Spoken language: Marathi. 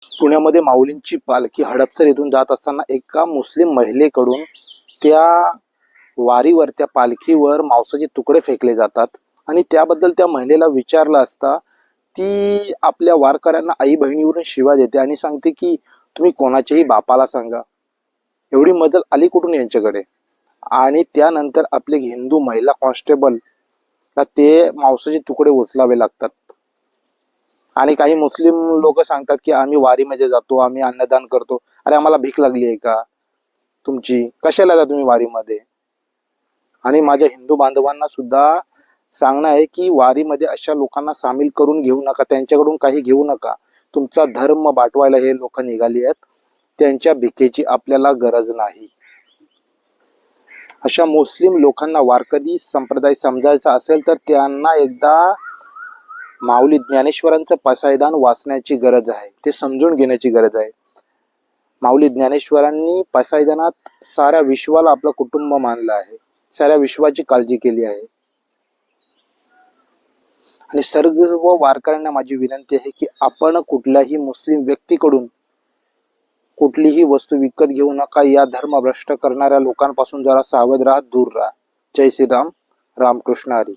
पुण्यामध्ये माऊलींची पालखी हडपसर येथून जात असताना एका मुस्लिम महिलेकडून त्या वारीवर, त्या पालखीवर मांसाचे तुकडे फेकले जातात आणि त्याबद्दल त्या महिलेला विचारलं असता ती आपल्या वारकऱ्यांना आई बहिणीवरून शिवा देते आणि सांगते की तुम्ही कोणाच्याही बापाला सांगा. एवढी मदत आली कुठून यांच्याकडे? आणि त्यानंतर आपले हिंदू महिला कॉन्स्टेबलला ते मांसाचे तुकडे उचलावे लागतात. आणि काही मुस्लिम लोक सांगतात की आम्ही वारीमध्ये जातो, आम्ही अन्नदान करतो. अरे आम्हाला भीक लागली आहे का तुमची? कशाला जा तुम्ही वारीमध्ये? आणि माझ्या हिंदू बांधवांना सुद्धा सांगणं आहे की वारीमध्ये अशा लोकांना सामील करून घेऊ नका, त्यांच्याकडून काही घेऊ नका. तुमचा धर्म बाटवायला हे लोक निघाली आहेत. त्यांच्या भिकेची आपल्याला गरज नाही. अशा मुस्लिम लोकांना वारकरी संप्रदाय समजायचा असेल तर त्यांना एकदा माऊली ज्ञानेश्वरांचं पसायदान वाचण्याची गरज आहे, ते समजून घेण्याची गरज आहे. माऊली ज्ञानेश्वरांनी पसायदानात साऱ्या विश्वाला आपलं कुटुंब मानलं आहे, साऱ्या विश्वाची काळजी केली आहे. आणि सर्व वारकऱ्यांना माझी विनंती आहे की आपण कुठल्याही मुस्लिम व्यक्तीकडून कुठलीही वस्तू विकत घेऊ नका. या धर्मभ्रष्ट करणाऱ्या लोकांपासून जरा सावध राहा, दूर राहा. जय श्रीराम. रामकृष्ण हरी.